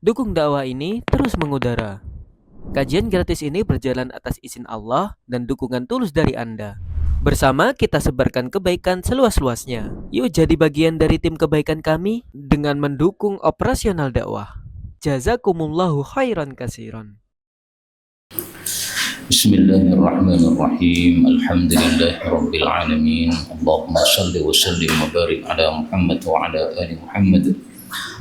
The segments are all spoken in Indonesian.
Dukung dakwah ini terus mengudara. Kajian gratis ini berjalan atas izin Allah dan dukungan tulus dari Anda. Bersama kita sebarkan kebaikan seluas-luasnya. Yuk jadi bagian dari tim kebaikan kami dengan mendukung operasional dakwah. Jazakumullahu khairan kasiran. Bismillahirrahmanirrahim. Alhamdulillahirabbil alamin. Allahumma shalli wa sallim wa barik ala Muhammad wa ala ali Muhammad.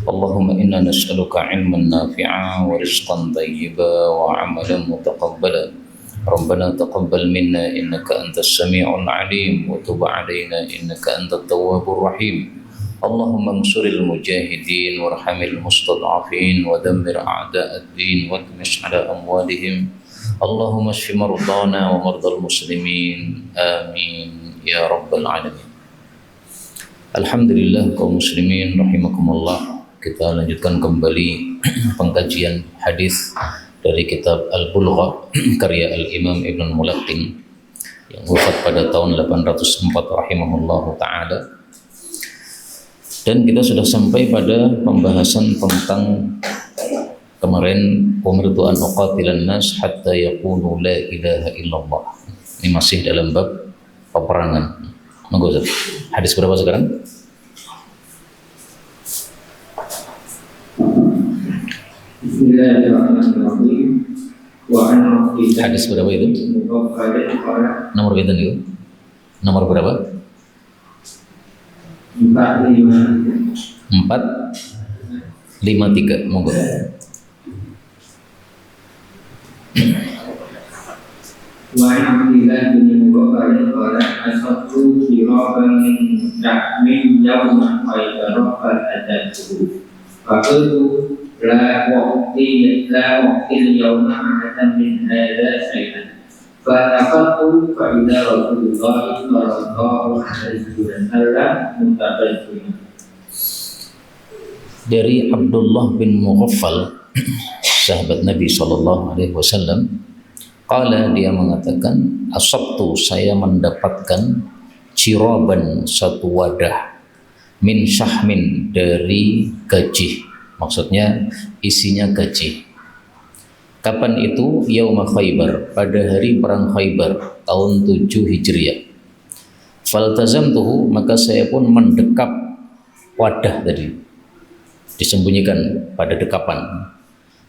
Allahumma inna nas'aluka ilman nafi'a wa rizqan thayyiba wa amalan mutaqabbala. Rabbana taqabbal minna innaka antas sami'ul 'alim wa tub 'alaina innaka antat tawwabur rahim. Allahumma ansuril mujahidin warhamil mustad'afin wa dammir a'da'ad din wa tmish 'ala amwalihim. Allahumma shfi mardana wa mardal muslimin. Amin ya rabbal alamin. Alhamdulillah kaum muslimin rahimakumullah. Kita lanjutkan kembali pengkajian hadis dari kitab Al-Bulughah karya Al-Imam Ibn Al-Mulaqqin yang wafat pada tahun 804 rahimahullahu taala. Dan kita sudah sampai pada pembahasan tentang kemarin umirtu an uqatilan nas hatta yaqulu la ilaha illallah. Ini masih dalam bab peperangan. Monggo Ustaz. Hadis berapa sekarang? Bismillahirrahmanirrahim. Hadis berapa itu? Nomor berapa itu? Nomor berapa? 453. Monggo. Wa alhamdulillah bin Mubarak qala asatu siraban min yawma khaybar al-adatu faqulu la waqti al-yawma ahadan min hadha shay'an fa'aqatu fa'idha Rasulullah sallallahu alaihi wasallam mutabajjim. Dari Abdullah bin Mughaffal, sahabat Nabi sallallahu alaihi wasallam, qala, dia mengatakan, asabtu, saya mendapatkan ciraban, satu wadah, min syahmin, dari gaji, maksudnya isinya gaji. Kapan itu? Yauma Khaybar, pada hari perang Khaybar tahun 7 Hijriah. Faltazamtuhu, maka saya pun mendekap wadah tadi, disembunyikan pada dekapan.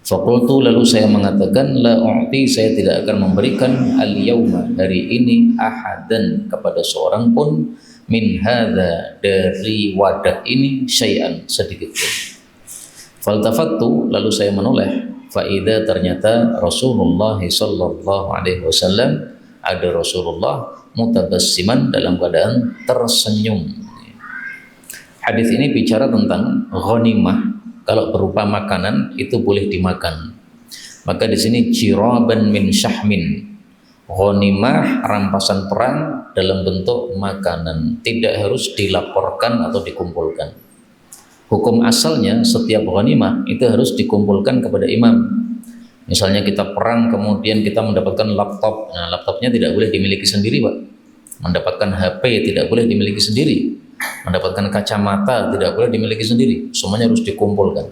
Faqultu, lalu saya mengatakan, la u'ti, saya tidak akan memberikan al-yauma, hari ini, ahadan, kepada seorang pun, min hadza, dari wadah ini, syai'an, sedikit pun. Faltafattu, lalu saya menoleh, faida, ternyata Rasulullah sallallahu alaihi wasallam, ada Rasulullah mutabassiman, dalam keadaan tersenyum. Hadis ini bicara tentang ghanimah. Kalau berupa makanan itu boleh dimakan. Maka di sini jiraban min syahmin, ghanimah, rampasan perang dalam bentuk makanan, tidak harus dilaporkan atau dikumpulkan. Hukum asalnya setiap ghanimah itu harus dikumpulkan kepada imam. Misalnya kita perang kemudian kita mendapatkan laptop, nah laptopnya tidak boleh dimiliki sendiri, Pak. Mendapatkan HP tidak boleh dimiliki sendiri. Mendapatkan kacamata tidak boleh dimiliki sendiri, semuanya harus dikumpulkan.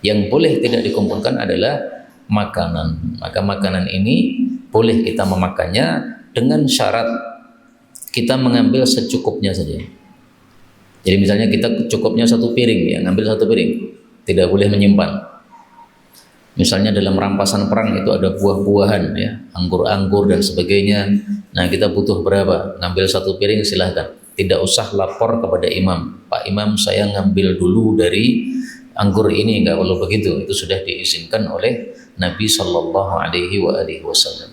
Yang boleh tidak dikumpulkan adalah makanan. Maka makanan ini boleh kita memakannya dengan syarat kita mengambil secukupnya saja. Jadi misalnya kita cukupnya satu piring, ya ngambil satu piring, tidak boleh menyimpan. Misalnya dalam rampasan perang itu ada buah-buahan, ya, anggur-anggur dan sebagainya. Nah kita butuh berapa? Ngambil satu piring silahkan. Tidak usah lapor kepada imam, Pak Imam saya ngambil dulu dari anggur ini, enggak perlu begitu. Itu sudah diizinkan oleh Nabi Shallallahu Alaihi Wasallam.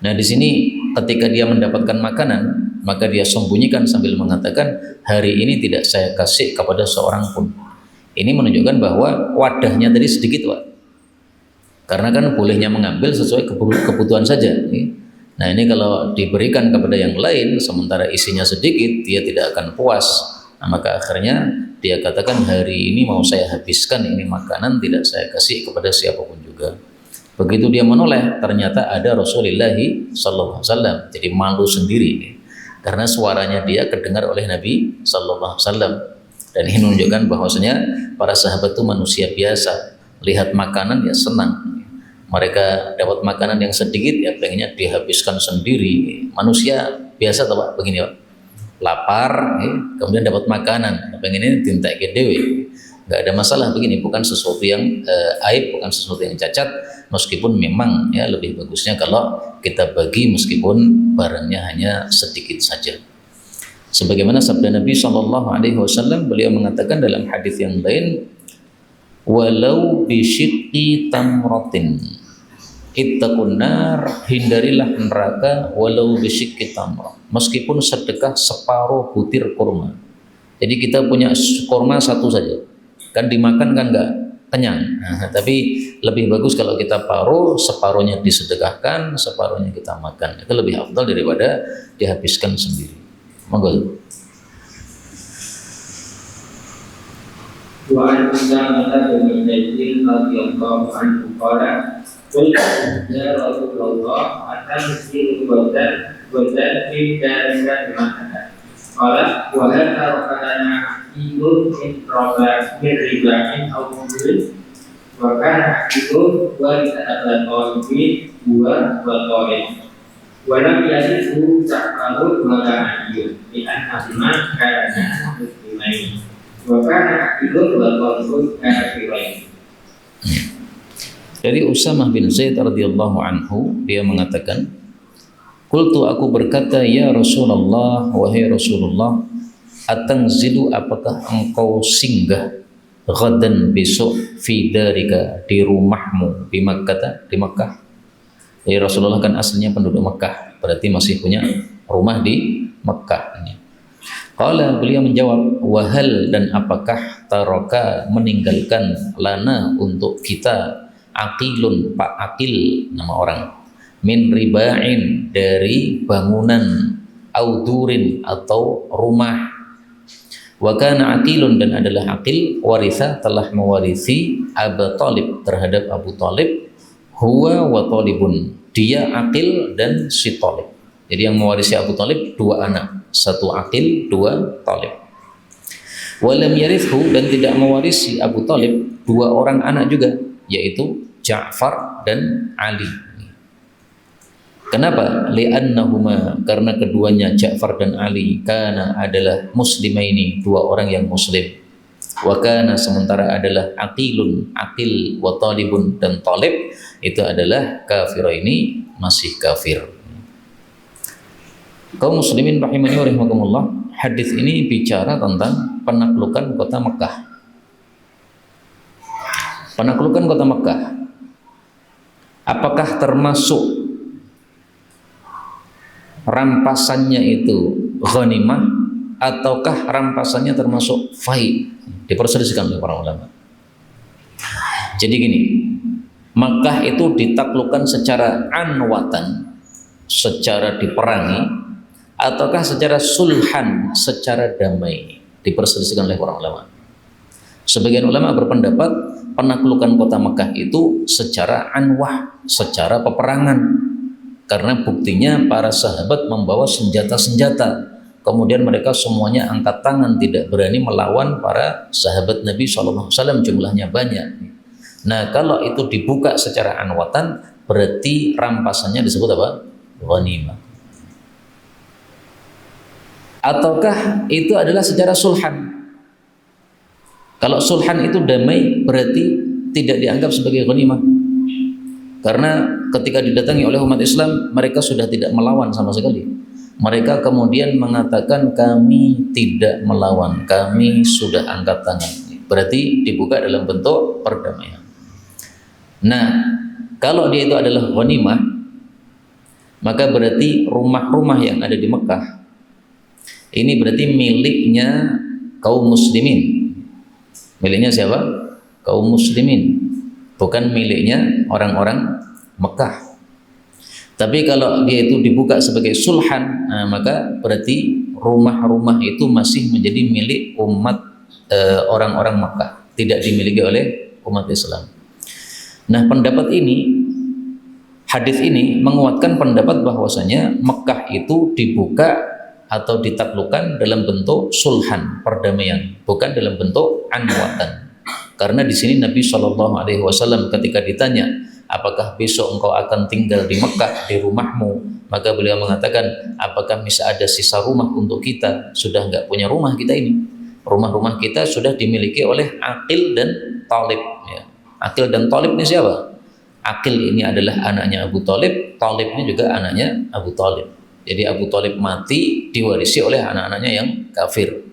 Nah di sini ketika dia mendapatkan makanan, maka dia sembunyikan sambil mengatakan, hari ini tidak saya kasih kepada seorang pun. Ini menunjukkan bahwa wadahnya tadi sedikit, Pak. Karena kan bolehnya mengambil sesuai kebutuhan saja. Nah ini kalau diberikan kepada yang lain sementara isinya sedikit, dia tidak akan puas. Nah, maka akhirnya dia katakan, hari ini mau saya habiskan ini makanan, tidak saya kasih kepada siapapun juga. Begitu dia menoleh, ternyata ada Rasulullah sallallahu alaihi wasallam. Jadi malu sendiri karena suaranya dia kedengar oleh Nabi sallallahu alaihi wasallam. Dan ini menunjukkan bahwasanya para sahabat itu manusia biasa. lihat makanan ya senang. Mereka dapat makanan yang sedikit ya pengennya dihabiskan sendiri. Manusia biasa tuh Pak begini Pak, lapar kemudian dapat makanan pengennya tinta ke dewe. Nggak ada masalah begini, bukan sesuatu yang aib, bukan sesuatu yang cacat, meskipun memang ya lebih bagusnya kalau kita bagi meskipun barangnya hanya sedikit saja. Sebagaimana sabda Nabi SAW, beliau mengatakan dalam hadis yang lain, walau bisyidqi tamratin, ittaqun nar, hindarilah neraka walau bisyidqi tamrah, meskipun sedekah separuh butir kurma. Jadi kita punya kurma satu saja, kan dimakan kan nggak kenyang. Nah, tapi lebih bagus kalau kita paruh, separuhnya disedekahkan, separuhnya kita makan. Itu lebih afdal daripada dihabiskan sendiri. Monggo. Wa an Usamah bin Zaid radhiyallahu anhu qala qultu ya Rasulullah atamsilu badan fi dalika Makkah. Qala wa hal tarakana ibun min ribain aw mudil wa kana ibun wa ta'ala qalbi wa qalbi wa lam yadiku ta'alu wa ta'ayyun bi anna kana muslimain wa kana ibun wa qalbi kafirin. Dari Usamah bin Zaid radhiyallahu anhu, dia mengatakan, qultu, aku berkata, ya Rasulullah, wahai Rasulullah, atangzilu, apakah engkau singgah ghadan besok fi darika, di rumahmu di Makkah, di Makkah. Jadi Rasulullah kan aslinya penduduk Makkah, berarti masih punya rumah di Makkah. Qala, beliau menjawab, wahal, dan apakah taraka, meninggalkan, lana, untuk kita, aqilun, Pak Aqil, nama orang, min ribain, dari bangunan, audurin, atau rumah. Wa kana Aqilun, dan adalah Aqil, waritha, telah mewarisi Abu Talib, terhadap Abu Talib, huwa wa Talibun, dia Aqil dan si Talib. Jadi yang mewarisi Abu Talib dua anak, satu Aqil, dua Talib. Walam yarithu, dan tidak mewarisi Abu Talib dua orang anak juga, yaitu Ja'far dan Ali. Kenapa? Li'annahuma, karena keduanya Ja'far dan Ali, kana, adalah muslimaini, dua orang yang muslim. Wa kana, sementara adalah Aqilun, Aqil, wa Talibun, dan Talib itu adalah kafiraini, masih kafir. Kaum muslimin rahimani wa rahimakumullah, hadis ini bicara tentang penaklukan kota Mekah. Penaklukan kota Mekah, apakah termasuk rampasannya itu ghanimah, ataukah rampasannya termasuk fai? Diperselisihkan oleh para ulama. Jadi gini, Makkah itu ditaklukkan secara anwatan, secara diperangi, ataukah secara sulhan, secara damai? Diperselisihkan oleh para ulama. Sebagian ulama berpendapat penaklukan kota Makkah itu secara anwah, secara peperangan, karena buktinya para sahabat membawa senjata-senjata, kemudian mereka semuanya angkat tangan, tidak berani melawan para sahabat Nabi SAW, jumlahnya banyak. Nah, kalau itu dibuka secara anwatan, berarti rampasannya disebut apa? Ghanimah. Ataukah itu adalah secara sulhan? Kalau sulhan itu damai, berarti tidak dianggap sebagai ghanimah. Karena ketika didatangi oleh umat Islam, mereka sudah tidak melawan sama sekali. Mereka kemudian mengatakan, kami tidak melawan, kami sudah angkat tangan. Berarti dibuka dalam bentuk perdamaian. Nah, kalau dia itu adalah ghanimah, maka berarti rumah-rumah yang ada di Mekah ini berarti miliknya kaum muslimin. Miliknya siapa? Kaum muslimin, bukan miliknya orang-orang Mekah. Tapi kalau dia itu dibuka sebagai sulhan, nah, maka berarti rumah-rumah itu masih menjadi milik umat orang-orang Mekah, tidak dimiliki oleh umat Islam. Nah, pendapat ini, hadis ini menguatkan pendapat bahwasanya Mekah itu dibuka atau ditaklukkan dalam bentuk sulhan, perdamaian, bukan dalam bentuk anwatan. Karena di sini Nabi Shallallahu Alaihi Wasallam ketika ditanya, apakah besok engkau akan tinggal di Mekah di rumahmu, maka beliau mengatakan, apakah bisa ada sisa rumah untuk kita? Sudah nggak punya rumah kita ini. Rumah-rumah kita sudah dimiliki oleh Aqil dan Thalib. Ya. Aqil dan Thalib ini siapa? Aqil ini adalah anaknya Abu Thalib, Thalib ini juga anaknya Abu Thalib. Jadi Abu Thalib mati diwarisi oleh anak-anaknya yang kafir.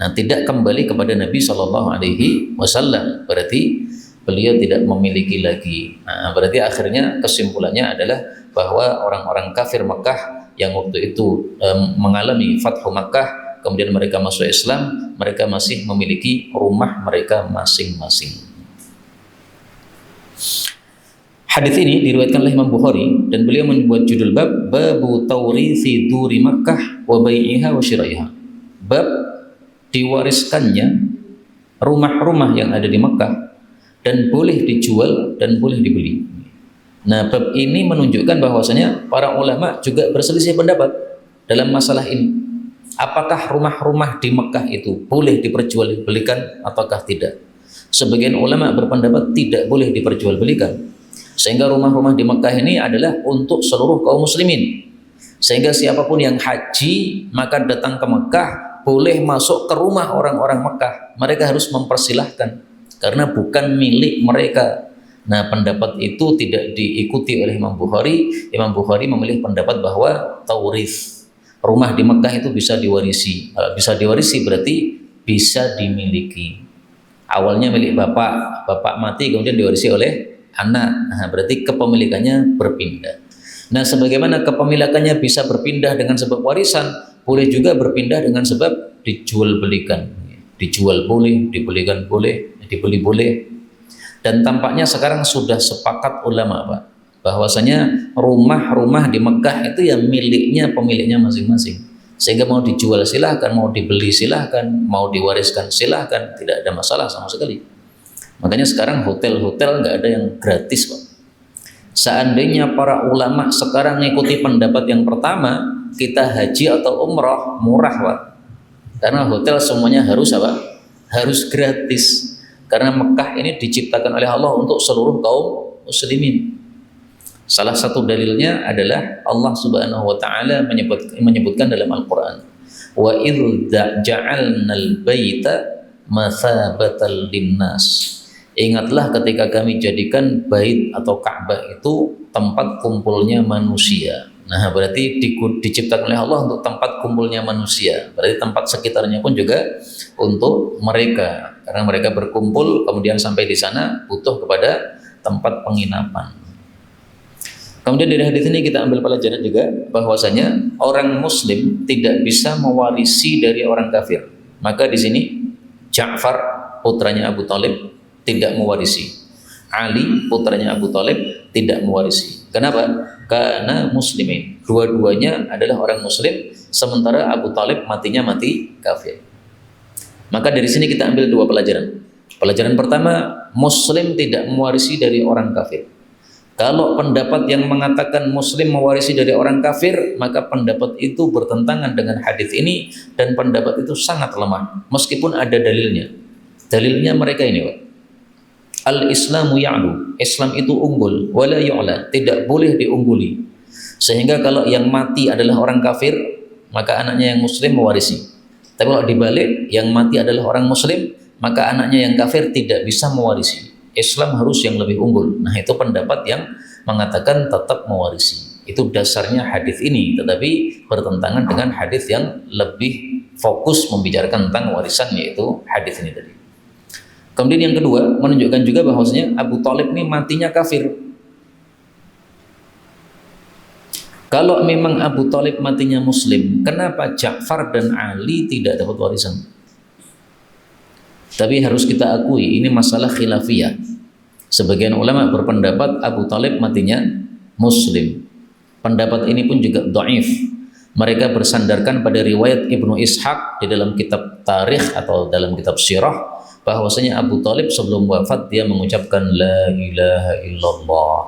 Nah, tidak kembali kepada Nabi Shallallahu Alaihi Wasallam, berarti beliau tidak memiliki lagi. Nah, berarti akhirnya kesimpulannya adalah bahwa orang-orang kafir Makkah yang waktu itu mengalami Fathu Makkah, kemudian mereka masuk Islam, mereka masih memiliki rumah mereka masing-masing. Hadis ini diriwayatkan oleh Imam Bukhari dan beliau membuat judul bab Babu Taurithi Duri Makkah wa Bai'iha wa Shiraiha. Bab diwariskannya rumah-rumah yang ada di Mekah dan boleh dijual dan boleh dibeli. Nah, bab ini menunjukkan bahwasanya para ulama juga berselisih pendapat dalam masalah ini. Apakah rumah-rumah di Mekah itu boleh diperjualbelikan ataukah tidak? Sebagian ulama berpendapat tidak boleh diperjualbelikan. Sehingga rumah-rumah di Mekah ini adalah untuk seluruh kaum muslimin. Sehingga siapapun yang haji maka datang ke Mekah boleh masuk ke rumah orang-orang Mekah. Mereka harus mempersilahkan karena bukan milik mereka. Nah, pendapat itu tidak diikuti oleh Imam Bukhari. Imam Bukhari memilih pendapat bahwa taurith, rumah di Mekah itu bisa diwarisi. Kalau bisa diwarisi berarti bisa dimiliki. Awalnya milik bapak, bapak mati kemudian diwarisi oleh anak. Nah, berarti kepemilikannya berpindah. Nah, sebagaimana kepemilikannya bisa berpindah dengan sebab warisan, boleh juga berpindah dengan sebab dijual belikan. Dijual boleh, dibelikan boleh, dibeli boleh. Dan tampaknya sekarang sudah sepakat ulama, Pak, bahwasanya rumah-rumah di Mekah itu ya miliknya pemiliknya masing-masing. Sehingga mau dijual silahkan, mau dibeli silahkan, mau diwariskan silahkan, tidak ada masalah sama sekali. Makanya sekarang hotel-hotel nggak ada yang gratis, Pak. Seandainya para ulama sekarang mengikuti pendapat yang pertama, kita haji atau umrah murah, Pak. Karena hotel semuanya harus apa? Harus gratis. Karena Mekah ini diciptakan oleh Allah untuk seluruh kaum muslimin. Salah satu dalilnya adalah Allah Subhanahu wa taala menyebutkan dalam Al-Qur'an, "Wa idz ja'alnal baita mathabatal linnas." Ingatlah ketika kami jadikan bait atau Ka'bah itu tempat kumpulnya manusia. Nah, berarti diciptakan oleh Allah untuk tempat kumpulnya manusia. Berarti tempat sekitarnya pun juga untuk mereka. Karena mereka berkumpul, kemudian sampai di sana butuh kepada tempat penginapan. Kemudian dari hadis ini kita ambil pelajaran juga bahwasanya orang muslim tidak bisa mewarisi dari orang kafir. Maka di sini Ja'far putranya Abu Thalib tidak mewarisi. Ali putranya Abu Thalib tidak mewarisi. Kenapa? Karena muslimin. Dua-duanya adalah orang muslim, sementara Abu Thalib matinya mati kafir. Maka dari sini kita ambil dua pelajaran. Pelajaran pertama, muslim tidak mewarisi dari orang kafir. Kalau pendapat yang mengatakan muslim mewarisi dari orang kafir, maka pendapat itu bertentangan dengan hadis ini dan pendapat itu sangat lemah. Meskipun ada dalilnya. Dalilnya mereka ini, Pak. Al-Islamu ya'lu, Islam itu unggul, wala yu'la, tidak boleh diungguli. Sehingga kalau yang mati adalah orang kafir, maka anaknya yang muslim mewarisi. Tapi kalau dibalik, yang mati adalah orang muslim, maka anaknya yang kafir tidak bisa mewarisi. Islam harus yang lebih unggul. Nah, itu pendapat yang mengatakan tetap mewarisi. Itu dasarnya hadis ini, tetapi bertentangan dengan hadis yang lebih fokus membicarakan tentang warisan, yaitu hadis ini tadi. Kemudian yang kedua, menunjukkan juga bahwasanya Abu Thalib ini matinya kafir. Kalau memang Abu Thalib matinya muslim, kenapa Ja'far dan Ali tidak dapat warisan? Tapi harus kita akui, ini masalah khilafiyah. Sebagian ulama berpendapat Abu Thalib matinya muslim. Pendapat ini pun juga dhaif. Mereka bersandarkan pada riwayat Ibnu Ishaq di dalam kitab tarikh atau dalam kitab sirah, bahwasanya Abu Thalib sebelum wafat dia mengucapkan la ilaha illallah.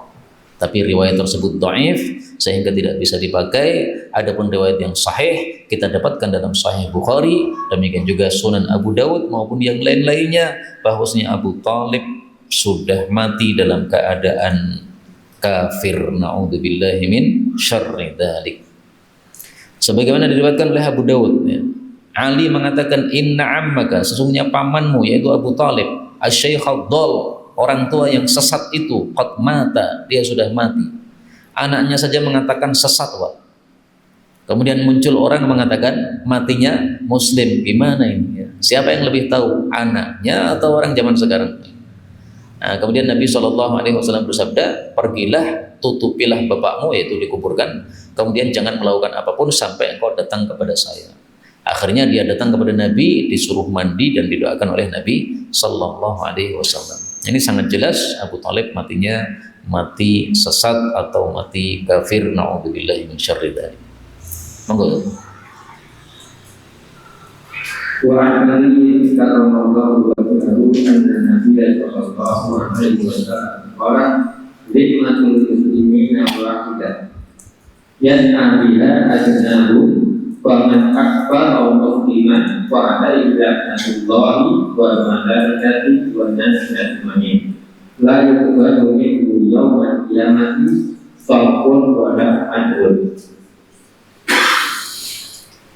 Tapi riwayat tersebut dhaif sehingga tidak bisa dipakai. Adapun riwayat yang sahih kita dapatkan dalam Sahih Bukhari, demikian juga Sunan Abu Dawud maupun yang lain-lainnya, bahwasanya Abu Thalib sudah mati dalam keadaan kafir. Na'udzubillahi min syarri dzalik. Sebagaimana diriwayatkan oleh Abu Dawud, ya, Ali mengatakan inna ammaka, sesungguhnya pamanmu yaitu Abu Thalib, asy-syaikh ad-dhal, orang tua yang sesat itu, qad mata, dia sudah mati. Anaknya saja mengatakan sesat, Pak. Kemudian muncul orang mengatakan matinya muslim. Gimana ini? Ya? Siapa yang lebih tahu, anaknya atau orang zaman sekarang? Nah, kemudian Nabi SAW bersabda, pergilah, tutupilah bapakmu, yaitu dikuburkan, kemudian jangan melakukan apapun sampai engkau datang kepada saya. Akhirnya dia datang kepada Nabi, disuruh mandi dan didoakan oleh Nabi SAW. Ini sangat jelas Abu Thalib matinya mati sesat atau mati kafir. Na'udzubillahi min syarri dzalik. Monggo. وعن علي كرم الله وجهه أن النبي صلى الله عليه وسلم قال ذمة المسلمين واحدة يسعى بها أدناهم فمن أكبر مسلما فعليه لعنة الله والملائكة والناس أجمعين لا يقبل منه يوم القيامة صرف ولا عدل.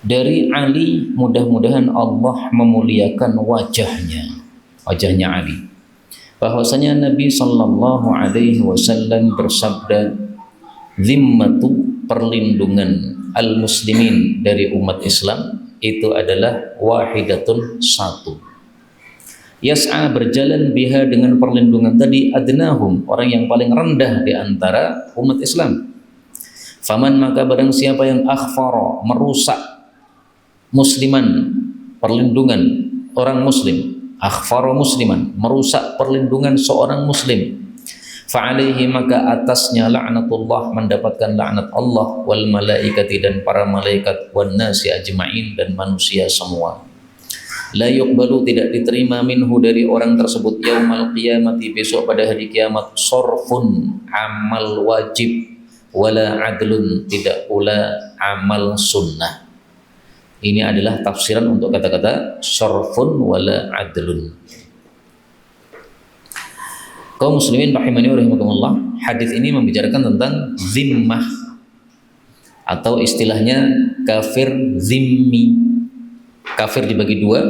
Dari Ali, mudah-mudahan Allah memuliakan wajahnya Ali, bahwasanya Nabi Sallallahu Alaihi Wasallam bersabda, zimmatu, perlindungan al-muslimin, dari umat Islam itu adalah wahidatun, satu. Yas'a, berjalan, biha, dengan perlindungan tadi, adnahum, orang yang paling rendah di antara umat Islam. Faman, maka barang siapa yang akhfara, merusak musliman, perlindungan orang muslim, akhfara musliman, merusak perlindungan seorang muslim, fa'alaihi, maka atasnya la'natullah, mendapatkan laknat Allah, wal malaikati, dan para malaikat, wan nasi ajma'in, dan manusia semua. La yuqbalu, tidak diterima, minhu, dari orang tersebut, yaumal qiyamati, besok pada hari kiamat, sorfun, amal wajib, wala adlun, tidak pula amal sunnah. Ini adalah tafsiran untuk kata-kata sorfun wala adlun. Kaum muslimin rahimani wa rahimakumullah, hadis ini membicarakan tentang zimmah atau istilahnya kafir zimmi. Kafir dibagi dua,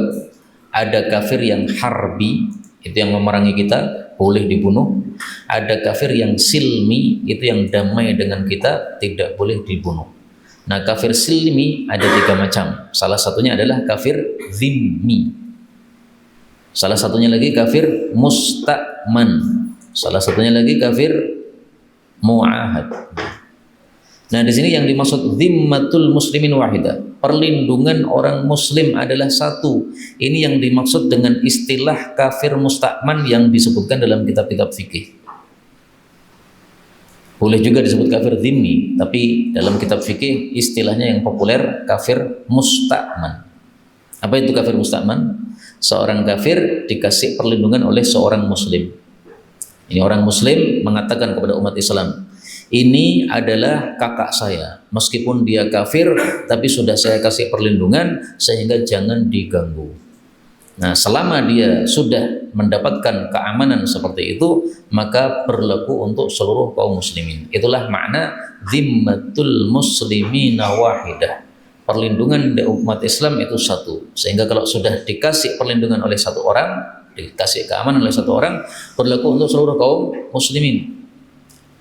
ada kafir yang harbi, itu yang memerangi kita, boleh dibunuh. Ada kafir yang silmi, itu yang damai dengan kita, tidak boleh dibunuh. Nah, kafir silmi ada 3 macam. Salah satunya adalah kafir zimmi. Salah satunya lagi kafir musta'man. Salah satunya lagi kafir mu'ahad. Nah, di sini yang dimaksud zimmatul muslimin wahidah, perlindungan orang muslim adalah satu. Ini yang dimaksud dengan istilah kafir musta'man yang disebutkan dalam kitab-kitab fikih. Boleh juga disebut kafir zimmi, tapi dalam kitab fikih istilahnya yang populer kafir musta'man. Apa itu kafir musta'man? Seorang kafir dikasih perlindungan oleh seorang muslim. Ini orang muslim mengatakan kepada umat Islam, ini adalah kakak saya, meskipun dia kafir tapi sudah saya kasih perlindungan sehingga jangan diganggu. Nah, selama dia sudah mendapatkan keamanan seperti itu, maka berlaku untuk seluruh kaum muslimin. Itulah makna zimmatul muslimina wahidah. Perlindungan umat Islam itu satu. Sehingga kalau sudah dikasih perlindungan oleh satu orang, dikasih keamanan oleh satu orang, berlaku untuk seluruh kaum muslimin.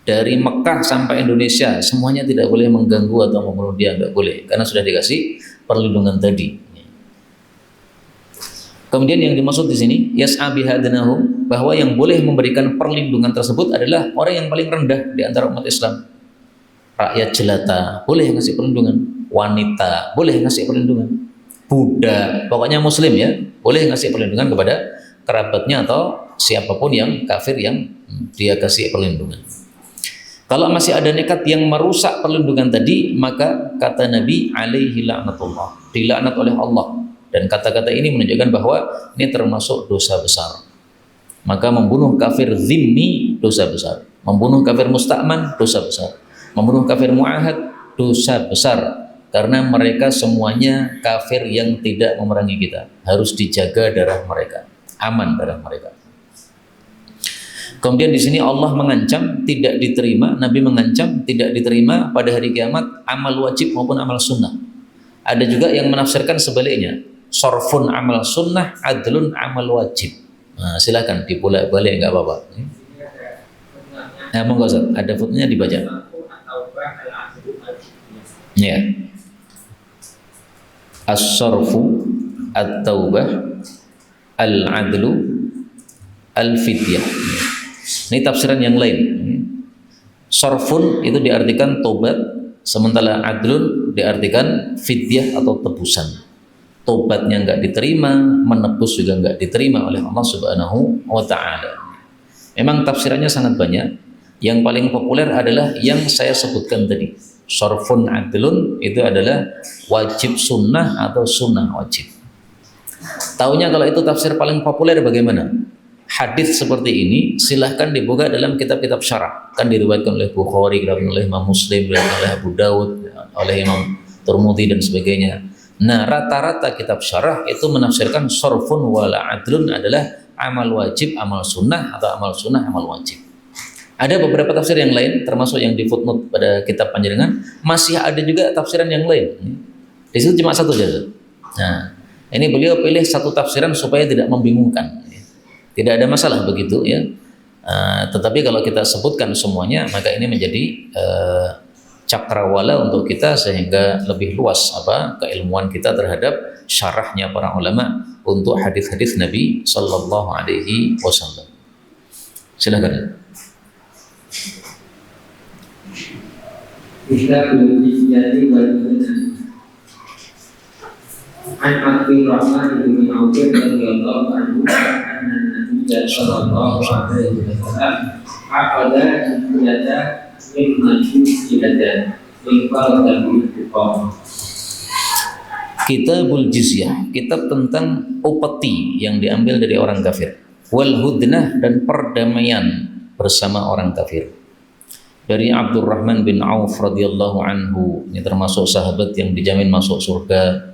Dari Mekah sampai Indonesia, semuanya tidak boleh mengganggu atau membunuh dia, enggak boleh, karena sudah dikasih perlindungan tadi. Kemudian yang dimaksud di sini yas'a bihadnahum, bahwa yang boleh memberikan perlindungan tersebut adalah orang yang paling rendah di antara umat Islam. Rakyat jelata boleh ngasih perlindungan, wanita boleh ngasih perlindungan, budak, pokoknya muslim ya, boleh ngasih perlindungan kepada kerabatnya atau siapapun yang kafir yang dia kasih perlindungan. Kalau masih ada nekat yang merusak perlindungan tadi, maka kata Nabi alaihi la'natullah, dilaknat oleh Allah. Dan kata-kata ini menunjukkan bahwa ini termasuk dosa besar. Maka membunuh kafir zimmi dosa besar. Membunuh kafir musta'man dosa besar. Membunuh kafir mu'ahad dosa besar, karena mereka semuanya kafir yang tidak memerangi kita. Harus dijaga darah mereka, aman darah mereka. Kemudian di sini Allah mengancam tidak diterima, Nabi mengancam tidak diterima pada hari kiamat amal wajib maupun amal sunnah. Ada juga yang menafsirkan sebaliknya, sorfun amal sunnah, adlun amal wajib. Nah, silakan dibolak-balik, nggak apa-apa. Nah, monggo Ustaz, ada footnya dibaca. Ya. As-sorfu, at-taubah, al-adlu, al-fidyah. Ini tafsiran yang lain. Sorfun itu diartikan tobat, sementara adlun diartikan fidyah atau tebusan. Tobatnya nggak diterima, menebus juga nggak diterima oleh Allah Subhanahu wa Ta'ala. Memang tafsirannya sangat banyak. Yang paling populer adalah yang saya sebutkan tadi. Sorfun adlun itu adalah wajib sunnah atau sunnah wajib. Taunya kalau itu tafsir paling populer bagaimana? Hadis seperti ini silahkan dibuka dalam kitab-kitab syarah. Kan diriwayatkan oleh Bukhari, diriwayatkan oleh Imam Muslim, diriwayatkan oleh Abu Daud, oleh Imam Tirmidzi dan sebagainya. Nah, rata-rata kitab syarah itu menafsirkan sorfun wala adlun adalah amal wajib, amal sunnah, atau amal sunnah, amal wajib. Ada beberapa tafsir yang lain, termasuk yang di footnote pada kitab panjenengan, masih ada juga tafsiran yang lain. Di situ cuma satu saja. Nah, ini beliau pilih satu tafsiran supaya tidak membingungkan. Tidak ada masalah begitu ya. Tetapi kalau kita sebutkan semuanya, maka ini menjadi cakrawala untuk kita sehingga lebih luas keilmuan kita terhadap syarahnya para ulama untuk hadis-hadis Nabi Sallallahu Alaihi Wasallam. Silakan. Kita belum jadi bagian. An Abdurrahman bin Auf radhiyallahu anhu anna Nabi sallallahu alaihi wasallam aqada qiyada min majlis qiyada min fardul fuqaha. Kitabul Jizyah, kitab tentang upeti yang diambil dari orang kafir. Wal hudnah, dan perdamaian bersama orang kafir. Dari Abdurrahman bin Auf radhiyallahu anhu, ini termasuk sahabat yang dijamin masuk surga.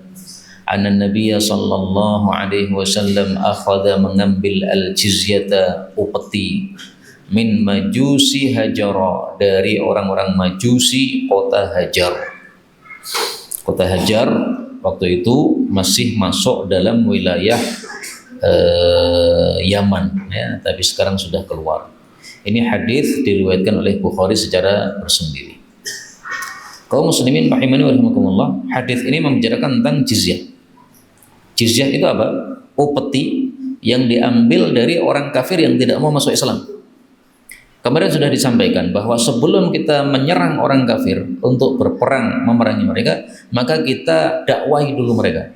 Anna Nabiyya sallallahu alaihi wasallam akhadha, mengambil al-jizyata, upeti, min majusi Hajar, dari orang-orang Majusi kota Hajar. Kota Hajar waktu itu masih masuk dalam wilayah Yaman ya, tapi sekarang sudah keluar. Ini hadis diriwayatkan oleh Bukhari secara bersendiri. Kaum muslimin rahimani wa rahimakumullah, hadis ini membicarakan tentang jizyah. Jizyah itu apa? Upeti yang diambil dari orang kafir yang tidak mau masuk Islam. Kemarin sudah disampaikan bahwa sebelum kita menyerang orang kafir untuk berperang memerangi mereka, maka kita dakwahi dulu mereka.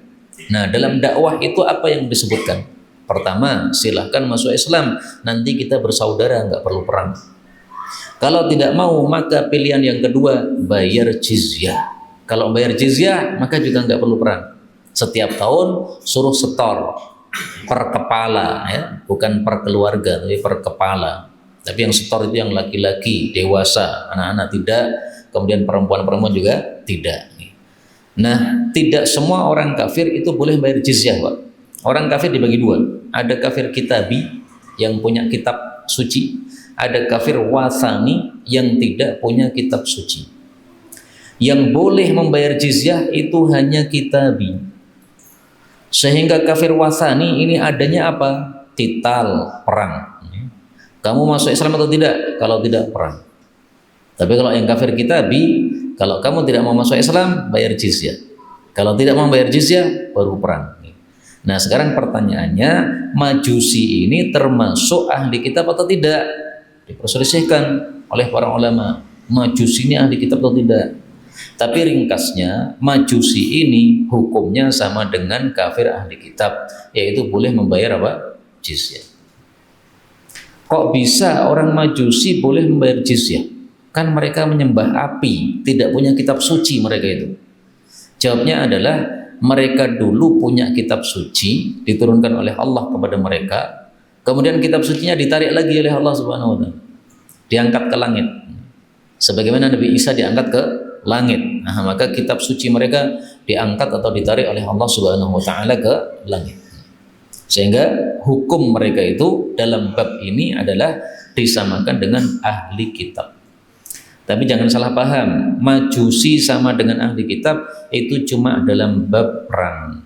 Nah, dalam dakwah itu apa yang disebutkan? Pertama, silahkan masuk Islam, nanti kita bersaudara, nggak perlu perang. Kalau tidak mau, maka pilihan yang kedua, bayar jizyah. Kalau bayar jizyah, maka juga nggak perlu perang. Setiap tahun suruh setor per kepala, ya, bukan per keluarga, tapi per kepala. Tapi yang setor itu yang laki-laki, dewasa, anak-anak tidak, kemudian perempuan-perempuan juga tidak. Nah, tidak semua orang kafir itu boleh bayar jizyah, Pak. Orang kafir dibagi dua. Ada kafir kitabi yang punya kitab suci, ada kafir wasani yang tidak punya kitab suci. Yang boleh membayar jizyah itu hanya kitabi. Sehingga kafir wasani ini adanya apa? Qital, perang. Kamu masuk Islam atau tidak? Kalau tidak, perang. Tapi kalau yang kafir kitabi, kalau kamu tidak mau masuk Islam, bayar jizyah. Kalau tidak mau bayar jizyah, baru perang. Nah, sekarang pertanyaannya, Majusi ini termasuk ahli kitab atau tidak? Diperselisihkan oleh para ulama. Majusi ini ahli kitab atau tidak? Tapi ringkasnya, Majusi ini hukumnya sama dengan kafir ahli kitab, yaitu boleh membayar apa? Jizyah. Kok bisa orang Majusi boleh membayar jizyah? Kan mereka menyembah api, tidak punya kitab suci mereka itu. Jawabnya adalah mereka dulu punya kitab suci diturunkan oleh Allah kepada mereka, kemudian kitab sucinya ditarik lagi oleh Allah Subhanahu wa taala. diangkat ke langit. Sebagaimana Nabi Isa diangkat ke langit. Nah, maka kitab suci mereka diangkat atau ditarik oleh Allah Subhanahu wa taala ke langit. Sehingga hukum mereka itu dalam bab ini adalah disamakan dengan ahli kitab. Tapi jangan salah paham, Majusi sama dengan ahli kitab itu cuma dalam bab perang.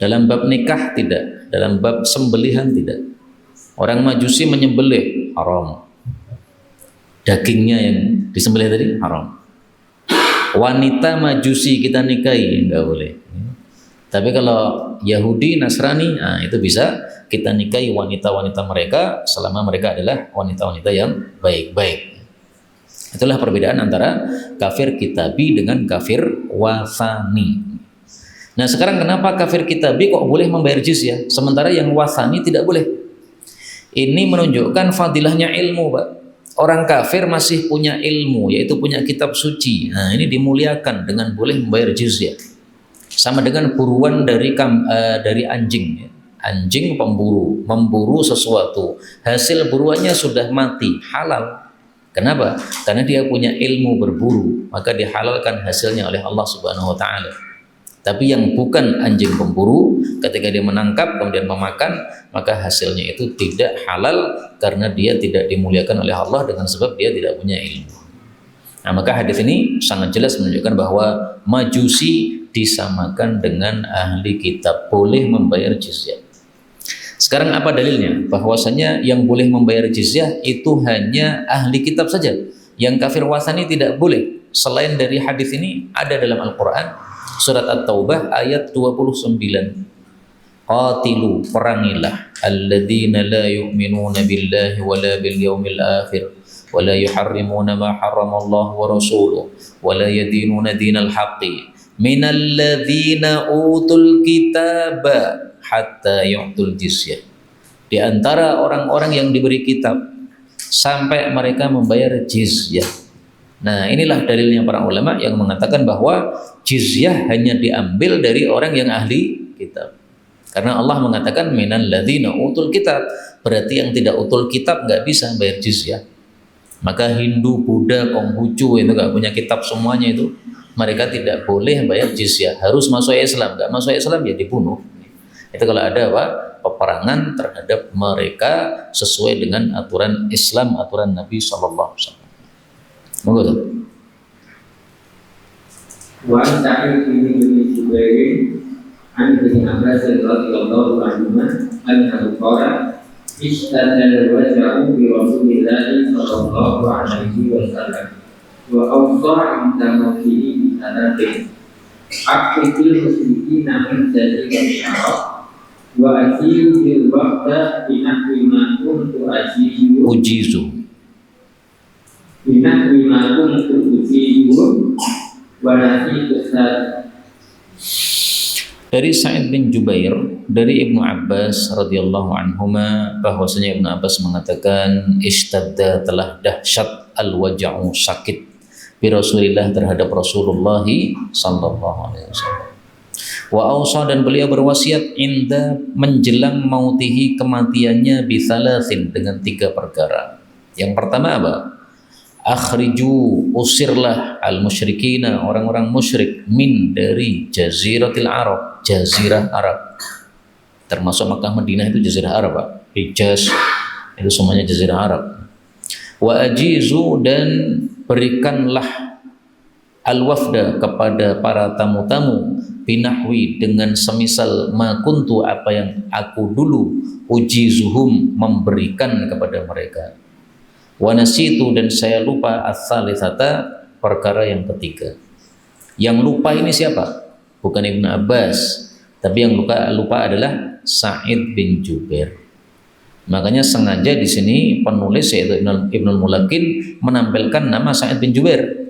Dalam bab nikah tidak, dalam bab sembelihan tidak. Orang Majusi menyembelih haram. Dagingnya yang disembelih tadi haram. Wanita Majusi kita nikahi enggak boleh. Tapi kalau Yahudi, Nasrani, nah itu bisa kita nikahi wanita-wanita mereka selama mereka adalah wanita-wanita yang baik-baik. Itulah perbedaan antara kafir kitabi dengan kafir wasani. Nah sekarang kenapa kafir kitabi kok boleh membayar jizyah, sementara yang wasani tidak boleh? Ini menunjukkan fadilahnya ilmu, Pak. Orang kafir masih punya ilmu, yaitu punya kitab suci. Nah ini dimuliakan dengan boleh membayar jizyah. Sama dengan buruan dari anjing. Anjing pemburu, memburu sesuatu. Hasil buruannya sudah mati, halal. Kenapa? Karena dia punya ilmu berburu, maka dihalalkan hasilnya oleh Allah Subhanahu wa taala. Tapi yang bukan anjing pemburu, ketika dia menangkap kemudian memakan, maka hasilnya itu tidak halal karena dia tidak dimuliakan oleh Allah dengan sebab dia tidak punya ilmu. Nah, maka hadis ini sangat jelas menunjukkan bahwa Majusi disamakan dengan ahli kitab, boleh membayar jizyah. Sekarang apa dalilnya? Bahwasanya yang boleh membayar jizyah itu hanya ahli kitab saja. Yang kafir wasani tidak boleh. Selain dari hadis ini ada dalam Al-Quran, surat At-Taubah ayat 29. Qatilu, perangilah alladzina la yu'minuna billahi wala bil yaumil akhir wala yuharrimuna ma harramallahu wa rasuluhu wala yadinuna dinal haqqi minalladzina utul kitaba hatta yu'tul jizyah. Di antara orang-orang yang diberi kitab sampai mereka membayar jizyah. Nah, inilah dalilnya para ulama yang mengatakan bahwa jizyah hanya diambil dari orang yang ahli kitab. Karena Allah mengatakan minalladzina utul kitab, berarti yang tidak utul kitab nggak bisa bayar jizyah. Maka Hindu, Buddha, Konghucu itu nggak punya kitab semuanya itu, mereka tidak boleh bayar jizyah, harus masuk Islam. Nggak masuk Islam ya dibunuh. Itu kalau ada peperangan terhadap mereka sesuai dengan aturan Islam, aturan Nabi Sallallahu Alaihi Wasallam. Monggo tuh. Wa ta'ala bin Jubair an bin Abbas radhiyallahu anhu annahu qala istadalla waja'u bi Rasulillah sallallahu alaihi wasallam wa awsa'a inda mawqihi bi sanatin aqtil muslimina min jaziril arab wa asiru bil waqta bi nahwi ma kuntu ujizu Bina bina kuntu ujizu wa nasi besar. Dari Sa'id bin Jubair dari Ibnu Abbas radhiyallahu anhuma bahwasanya Ibnu Abbas mengatakan ishtadda telah dahsyat al-waja'u sakit bi Rasulillah terhadap Rasulullah sallallahu alaihi wasallam. Wa ausa dan beliau berwasiat inda menjelang mautihi kematiannya bi thalathin dengan 3 perkara. Yang pertama apa? Akhriju, usirlah al-musyrikina, orang-orang musyrik min dari jaziratil Arab, jazirah Arab. Termasuk Makkah Madinah itu jazirah Arab, Pak. Hijaz itu semuanya jazirah Arab. Wa ajizu dan berikanlah al-wafda kepada para tamu-tamu binahwi dengan semisal ma kuntu apa yang aku dulu ujizuhum memberikan kepada mereka. Wa nasitu dan saya lupa as-salisata perkara yang ketiga. Yang lupa ini siapa? Bukan Ibnu Abbas, tapi yang lupa adalah Sa'id bin Jubair. Makanya sengaja di sini penulis yaitu Ibnul Mulakin menampilkan nama Sa'id bin Jubair.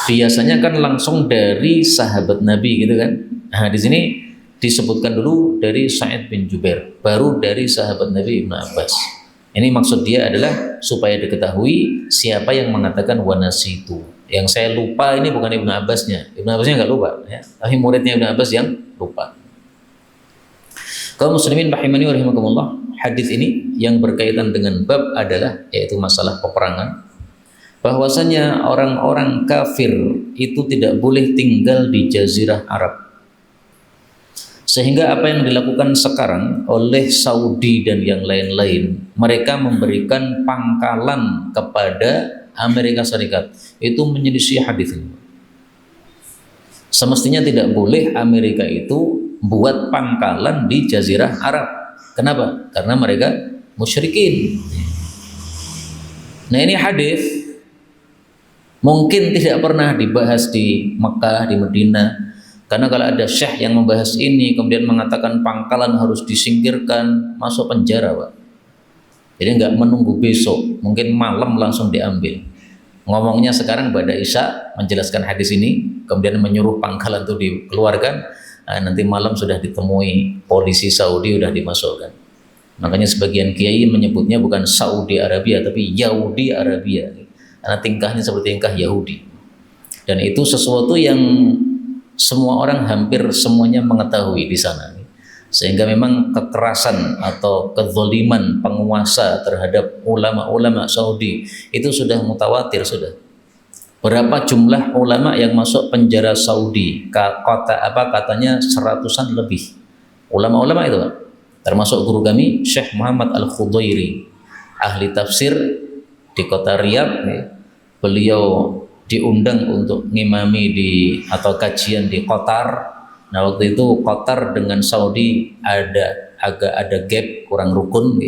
Biasanya kan langsung dari sahabat Nabi gitu kan. Nah, di sini disebutkan dulu dari Sa'id bin Jubair, baru dari sahabat Nabi Ibnu Abbas. Ini maksud dia adalah supaya diketahui siapa yang mengatakan wanasitu. Yang saya lupa ini bukan Ibnu Abbasnya. Ibnu Abbasnya nggak lupa, ya. Tapi muridnya Ibnu Abbas yang lupa. Kaum muslimin rahimani wa rahimakumullah. hadis ini yang berkaitan dengan bab adalah yaitu masalah peperangan, bahwasanya orang-orang kafir itu tidak boleh tinggal di Jazirah Arab. Sehingga apa yang dilakukan sekarang oleh Saudi dan yang lain-lain, mereka memberikan pangkalan kepada Amerika Serikat. Itu menyelisih hadis ini. Semestinya tidak boleh Amerika itu buat pangkalan di Jazirah Arab. Kenapa? Karena mereka musyrikin. Nah, ini hadis mungkin tidak pernah dibahas di Mekah, di Madinah. Karena kalau ada syekh yang membahas ini kemudian mengatakan pangkalan harus disingkirkan, masuk penjara, Pak. Jadi nggak menunggu besok, mungkin malam langsung diambil. Ngomongnya sekarang pada Isya menjelaskan hadis ini, kemudian menyuruh pangkalan itu dikeluarkan. Nah, nanti malam sudah ditemui polisi Saudi, sudah dimasukkan. Makanya sebagian kiai menyebutnya bukan Saudi Arabia tapi Yahudi Arabia, karena tingkahnya seperti tingkah Yahudi. Dan itu sesuatu yang semua orang hampir semuanya mengetahui di sana. Sehingga memang kekerasan atau kezaliman penguasa terhadap ulama-ulama Saudi itu sudah mutawatir sudah. Berapa jumlah ulama yang masuk penjara Saudi? Katanya 100-an lebih. Ulama-ulama itu, Pak. Termasuk guru kami Syekh Muhammad Al-Khudairi, ahli tafsir di kota Riyadh. Beliau diundang untuk ngimami atau kajian di Qatar. Nah, waktu itu Qatar dengan Saudi agak ada gap, kurang rukun.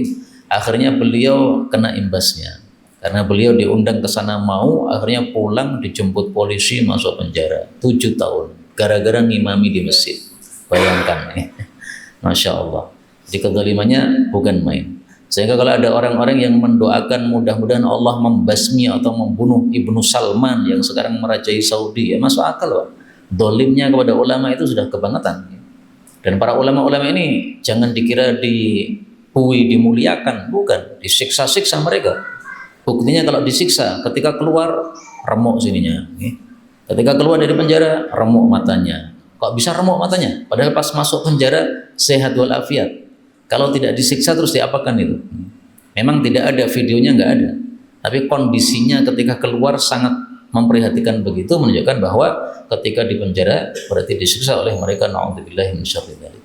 Akhirnya beliau kena imbasnya. Karena beliau diundang ke sana akhirnya pulang dijemput polisi masuk penjara 7 tahun gara-gara ngimami di masjid. Bayangkan, Masya Allah. Jadi kezalimannya bukan main. Sehingga kalau ada orang-orang yang mendoakan mudah-mudahan Allah membasmi atau membunuh Ibnu Salman yang sekarang merajai Saudi, ya masuk akal, Pak. Dolimnya kepada ulama itu sudah kebangetan. Dan para ulama-ulama ini jangan dikira dimuliakan, bukan, disiksa-siksa mereka. Buktinya kalau disiksa, ketika keluar remuk sininya, ketika keluar dari penjara remuk matanya. Kok bisa remuk matanya? Padahal pas masuk penjara sehat walafiat. Kalau tidak disiksa terus diapakan itu? Memang tidak ada videonya, nggak ada. Tapi kondisinya ketika keluar sangat memprihatinkan begitu, menunjukkan bahwa ketika di penjara berarti disiksa oleh mereka. Na'udzubillahi min syarri dzalik.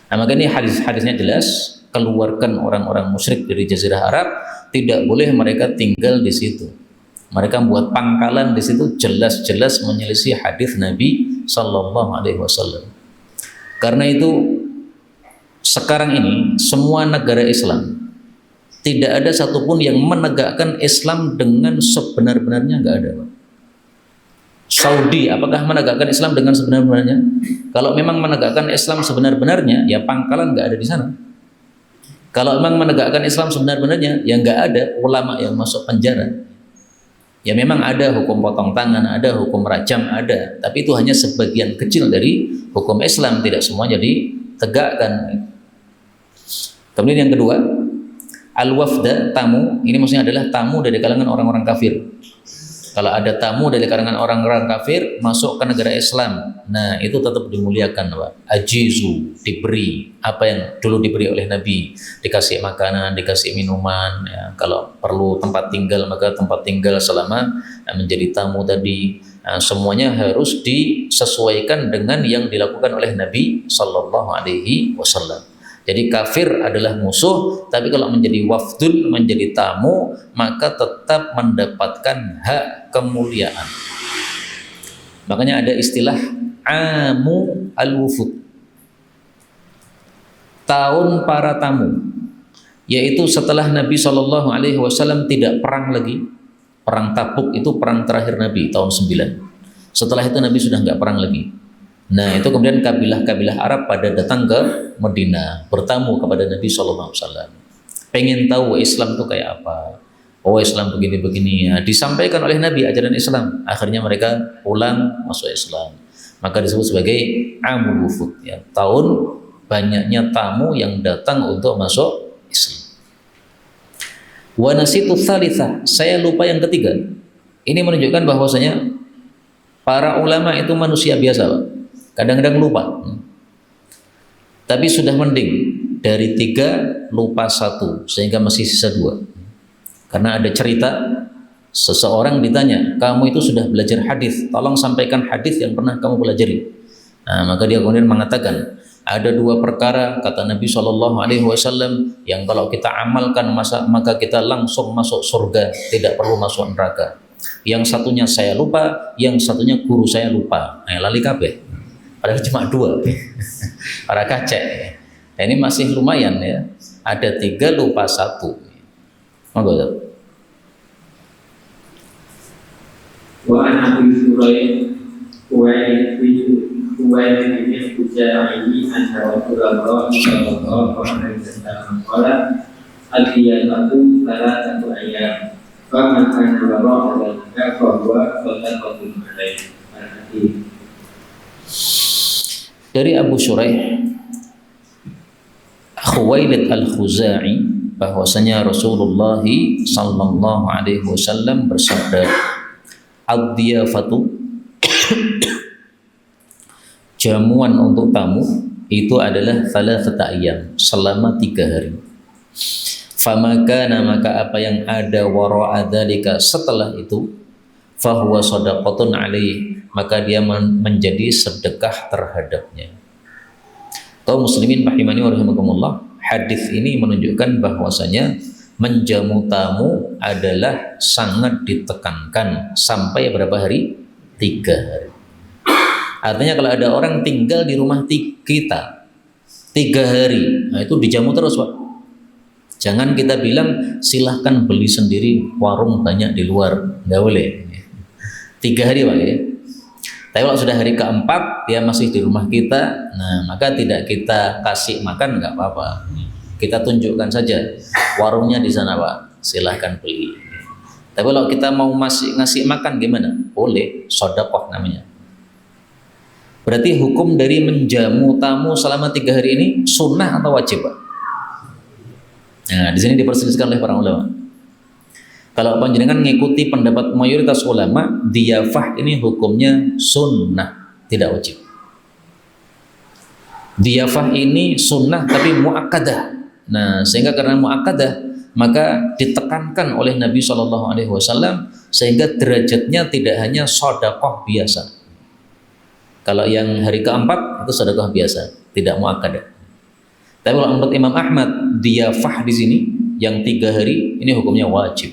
Nah, maka ini hadisnya jelas, keluarkan orang-orang musyrik dari Jazirah Arab, tidak boleh mereka tinggal di situ. Mereka buat pangkalan di situ, jelas-jelas menyelisih hadis Nabi Sallallahu Alaihi Wasallam. Karena itu sekarang ini semua negara Islam tidak ada satupun yang menegakkan Islam dengan sebenar-benarnya, nggak ada, Pak. Saudi apakah menegakkan Islam dengan sebenar-benarnya? Kalau memang menegakkan Islam sebenar-benarnya, ya pangkalan nggak ada di sana. Kalau memang menegakkan Islam sebenar-benarnya, ya nggak ada ulama yang masuk penjara. Ya memang ada hukum potong tangan, ada hukum rajam, ada, tapi itu hanya sebagian kecil dari hukum Islam, tidak semuanya ditegakkan. Kemudian yang kedua, al-wafda, tamu. Ini maksudnya adalah tamu dari kalangan orang-orang kafir. Kalau ada tamu dari kalangan orang-orang kafir masuk ke negara Islam, nah itu tetap dimuliakan, Pak. Ajizu, diberi apa yang dulu diberi oleh Nabi, dikasih makanan, dikasih minuman, ya. Kalau perlu tempat tinggal, maka tempat tinggal selama menjadi tamu tadi. Nah, semuanya harus disesuaikan dengan yang dilakukan oleh Nabi Sallallahu Alaihi Wasallam. Jadi kafir adalah musuh, tapi kalau menjadi wafdun, menjadi tamu, maka tetap mendapatkan hak kemuliaan. Makanya ada istilah amu al-wufud, tahun para tamu, yaitu setelah Nabi Shallallahu Alaihi Wasallam tidak perang lagi. Perang Tabuk itu perang terakhir Nabi tahun 9. Setelah itu Nabi sudah nggak perang lagi. Nah, itu kemudian kabilah-kabilah Arab pada datang ke Madinah, bertamu kepada Nabi SAW. Pengen tahu Islam itu kayak apa. Oh, Islam begini-begini, ya. Disampaikan oleh Nabi ajaran Islam. Akhirnya mereka pulang masuk Islam. Maka disebut sebagai Amul Wufud, ya. Tahun banyaknya tamu yang datang untuk masuk Islam. Wa nasitu tsalitsah, saya lupa yang ketiga. Ini menunjukkan bahwasanya para ulama itu manusia biasa, Pak. Kadang-kadang lupa. Tapi sudah mending dari 3 lupa 1 sehingga masih sisa 2. Karena ada cerita seseorang ditanya, kamu itu sudah belajar hadis, tolong sampaikan hadis yang pernah kamu pelajari. Nah, maka dia kemudian mengatakan, ada 2 perkara kata Nabi SAW yang kalau kita amalkan maka kita langsung masuk surga, tidak perlu masuk neraka. Yang satunya saya lupa, yang satunya guru saya lupa. Nah, lali kabeh. Padahal cuma 2. Para kacek. Nah, ini masih lumayan ya. Ada 3 lupa 1. Monggo. Wa an Abi Hurairah bin Hujai'i an Rasulullah sallallahu alaihi wasallam qala al-qiyamatu thalathatu ayyam fa man kana wara'a dzalika fa huwa sadaqatun alaihi. Dari Abu Shuraih Khuwailid al-Khuzai bahwasanya Rasulullah sallallahu alaihi wasallam bersabda, ad-diyafatu jamuan untuk tamu itu adalah thalathata ayyam, selama 3 hari. Famakana maka apa yang ada wara'a dzalika setelah itu, fahuwa shadaqatun alaih, maka dia menjadi sedekah terhadapnya. Kaum muslimin rahimani wa rahimakumullah, hadis ini menunjukkan bahwasanya menjamu tamu adalah sangat ditekankan sampai berapa hari? 3 hari. Artinya kalau ada orang tinggal di rumah kita 3 hari, nah itu dijamu terus Pak. Jangan kita bilang silahkan beli sendiri, warung banyak di luar, nggak boleh. 3 hari Pak ya. Tapi kalau sudah hari keempat dia masih di rumah kita, nah maka tidak kita kasih makan nggak apa-apa. Kita tunjukkan saja warungnya di sana Pak, silahkan beli. Tapi kalau kita mau masih ngasih makan gimana? Boleh, sedekah namanya. Berarti hukum dari menjamu tamu selama 3 hari ini sunnah atau wajib Pak? Nah, di sini diperselisihkan oleh para ulama. Kalau panjenengan mengikuti pendapat mayoritas ulama, diyafah ini hukumnya sunnah, tidak wajib. Diyafah ini sunnah tapi muakkadah. Nah, sehingga karena muakkadah maka ditekankan oleh Nabi SAW sehingga derajatnya tidak hanya sedekah biasa. Kalau yang hari keempat itu sedekah biasa, tidak muakkadah. Tapi kalau menurut Imam Ahmad, diyafah di sini yang 3 hari ini hukumnya wajib.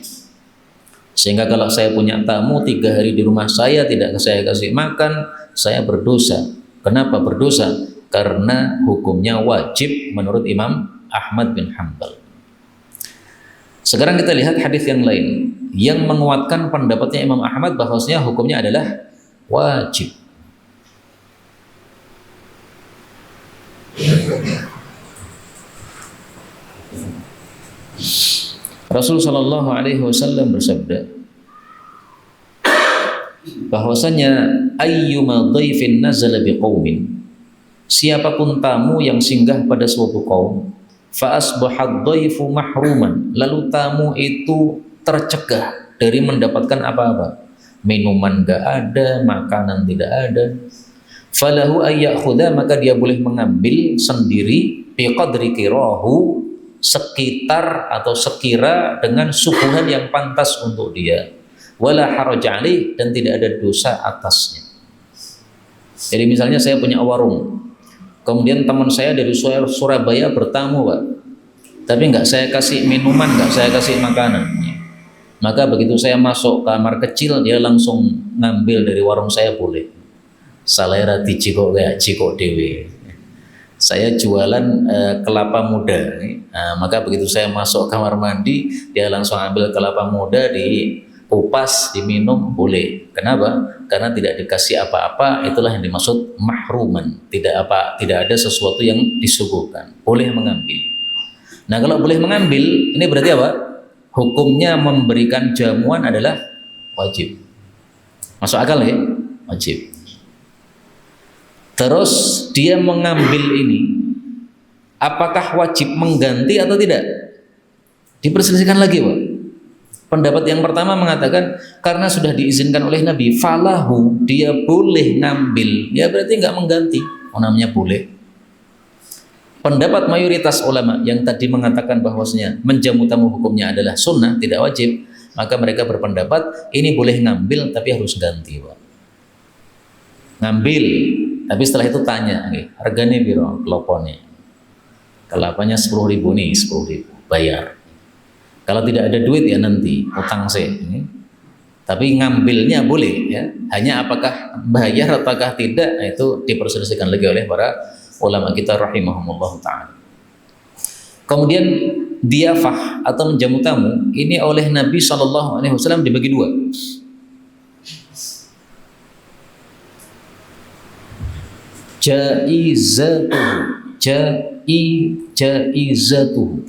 Sehingga kalau saya punya tamu 3 hari di rumah saya tidak saya kasih makan, saya berdosa. Kenapa berdosa? Karena hukumnya wajib menurut Imam Ahmad bin Hanbal. Sekarang kita lihat hadis yang lain yang menguatkan pendapatnya Imam Ahmad bahwasanya hukumnya adalah wajib. Rasul sallallahu alaihi wasallam bersabda bahwasanya ayyuma dhaifin nazala biqaumin, siapapun tamu yang singgah pada suatu kaum, fa asbaha dhaifu mahruman, lalu tamu itu tercegah dari mendapatkan apa-apa, minuman enggak ada, makanan tidak ada, falahu ayyakhudha, maka dia boleh mengambil sendiri biqadri kirahu, sekitar atau sekira dengan subuhan yang pantas untuk dia, wala haraja alaih, dan tidak ada dosa atasnya. Jadi misalnya saya punya warung, kemudian teman saya dari Surabaya bertamu Pak, tapi nggak saya kasih minuman, nggak saya kasih makanan, maka begitu saya masuk kamar kecil dia langsung ngambil dari warung saya, boleh. Salera dijiko kayak jiko dewe. Saya jualan kelapa muda, maka begitu saya masuk kamar mandi dia langsung ambil kelapa muda, dikupas, diminum, boleh. Kenapa? Karena tidak dikasih apa-apa, itulah yang dimaksud mahruman, tidak ada sesuatu yang disuguhkan, boleh mengambil. Nah kalau boleh mengambil ini berarti apa? Hukumnya memberikan jamuan adalah wajib. Masuk akal ya? Wajib. Terus dia mengambil ini, apakah wajib mengganti atau tidak? Diperselisihkan lagi Pak. Pendapat yang pertama mengatakan karena sudah diizinkan oleh Nabi, falahu, dia boleh ngambil, ya berarti nggak mengganti. Oh namanya boleh. Pendapat mayoritas ulama yang tadi mengatakan bahwasanya menjamu tamu hukumnya adalah sunnah, tidak wajib, maka mereka berpendapat ini boleh ngambil tapi harus ganti, Pak. Ngambil, tapi setelah itu tanya, harganya biro kelopone. Kelapanya 10.000 nih, 10.000 bayar. Kalau tidak ada duit ya nanti utang saya. Tapi ngambilnya boleh, ya. Hanya apakah bayar ataukah tidak, nah, itu diperselisihkan lagi oleh para ulama kita rahimahumullah ta'ala. Kemudian diafah atau menjamu tamu ini oleh Nabi SAW dibagi dua. Jaizatuhu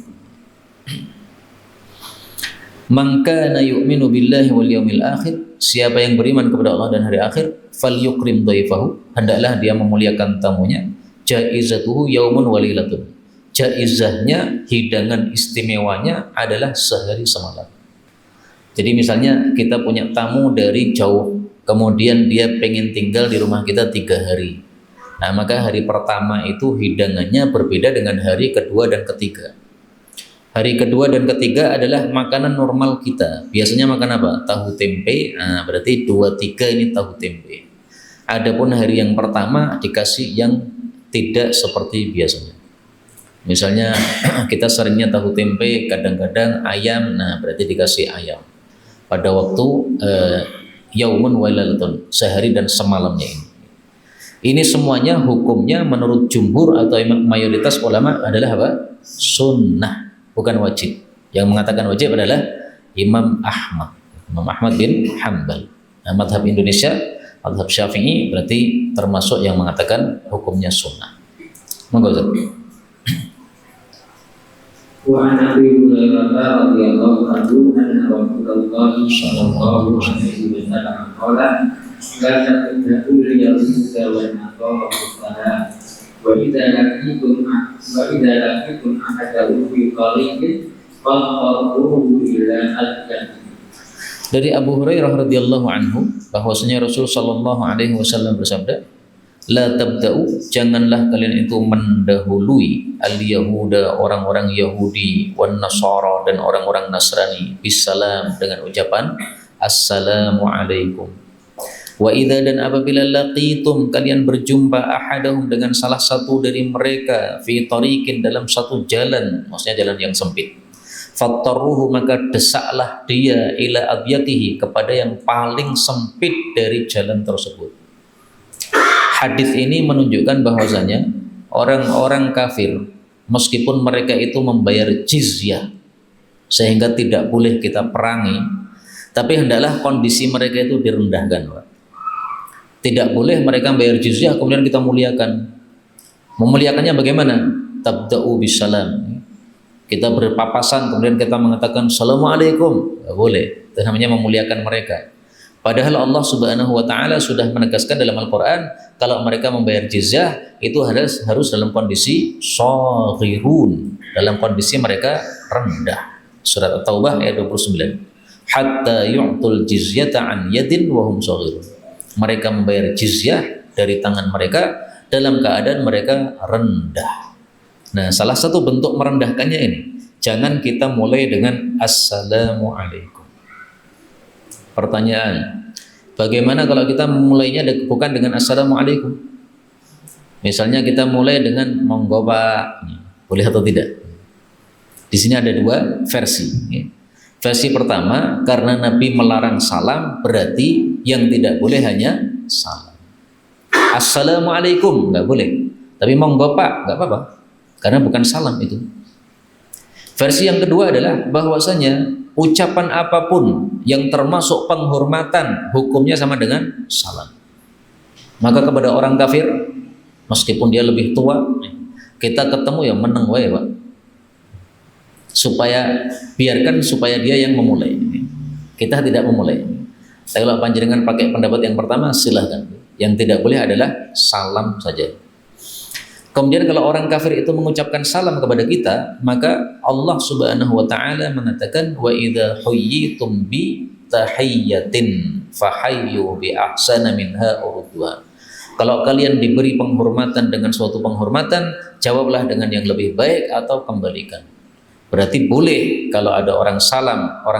man kana yu'minu billahi wal yawmil akhir, siapa yang beriman kepada Allah dan hari akhir, falyukrim dhaifahu, hendaklah dia memuliakan tamunya. Jaizatuhu yaumun walilatun, jaizahnya, hidangan istimewanya adalah sehari semalam. Jadi misalnya kita punya tamu dari jauh, kemudian dia pengen tinggal di rumah kita 3 hari. Nah, maka hari pertama itu hidangannya berbeda dengan hari kedua dan ketiga. Hari kedua dan ketiga adalah makanan normal kita. Biasanya makan apa? Tahu tempe. Nah, berarti 2-3 ini tahu tempe. Adapun hari yang pertama dikasih yang tidak seperti biasanya. Misalnya kita seringnya tahu tempe, kadang-kadang ayam. Nah, berarti dikasih ayam. Pada waktu yaumun wailalatun, sehari dan semalamnya ini. Ini semuanya hukumnya menurut jumhur atau mayoritas ulama adalah apa? Sunnah, bukan wajib. Yang mengatakan wajib adalah Imam Ahmad bin Hanbal. Nah, madhab Indonesia, madhab Syafi'i berarti termasuk yang mengatakan hukumnya sunnah. Monggo Ustaz. Wa an Abi Hurairah radhiyallahu anhu anna Rasulullah sallallahu alaihi wasallam qala la taqulu liyahuda wa nasara salat wa idza laqitum ahadahu fi qariqin faqaruhu ila al-jannah. Dari Abu Hurairah radhiyallahu anhu bahwasanya Rasul sallallahu alaihi wasallam bersabda, la tabda'u, janganlah kalian itu mendahului al-yahuda, orang-orang Yahudi, wan nasara, dan orang-orang Nasrani, bisalam, dengan ucapan assalamu alaikum. Wa idza, dan apabila laqitum, kalian berjumpa ahadahum, dengan salah satu dari mereka, fi tariqin, dalam satu jalan, maksudnya jalan yang sempit, fattaruhu, maka desaklah dia, ila adyatihi, kepada yang paling sempit dari jalan tersebut. Hadis ini menunjukkan bahwasanya orang-orang kafir, meskipun mereka itu membayar jizyah sehingga tidak boleh kita perangi, tapi hendaklah kondisi mereka itu direndahkan, Pak. Tidak boleh mereka membayar jizyah kemudian kita muliakan. Memuliakannya bagaimana? Tabda'u bisalam. Kita berpapasan kemudian kita mengatakan assalamualaikum, tidak boleh. Itu namanya memuliakan mereka. Padahal Allah Subhanahu wa taala sudah menegaskan dalam Al-Qur'an kalau mereka membayar jizyah itu harus dalam kondisi shaghirun, dalam kondisi mereka rendah. Surat At-Taubah ayat 29. Hatta yu'tul jizyata an yadin wa hum shaghirun. Mereka membayar jizyah dari tangan mereka dalam keadaan mereka rendah. Nah, salah satu bentuk merendahkannya ini, jangan kita mulai dengan assalamu alaikum. Pertanyaan, bagaimana kalau kita mulainya bukan dengan assalamualaikum? Misalnya kita mulai dengan monggo Pak, boleh atau tidak? Di sini ada dua versi. Versi pertama, karena Nabi melarang salam, berarti yang tidak boleh hanya salam. Assalamualaikum nggak boleh, tapi monggo Pak nggak apa-apa, karena bukan salam itu. Versi yang kedua adalah bahwasanya ucapan apapun yang termasuk penghormatan hukumnya sama dengan salam. Maka kepada orang kafir, meskipun dia lebih tua, kita ketemu ya meneng wae, Pak. Biarkan supaya dia yang memulai. Kita tidak memulai. Tapi kalau panjenengan pakai pendapat yang pertama, silahkan. Yang tidak boleh adalah salam saja. Kemudian kalau orang kafir itu mengucapkan salam kepada kita, maka Allah Subhanahu wa taala mengatakan wa idza huyyitum bi tahiyyatin fahayyu bi ahsana minha urduha. Kalau kalian diberi penghormatan dengan suatu penghormatan, jawablah dengan yang lebih baik atau kembalikan. Berarti boleh kalau ada orang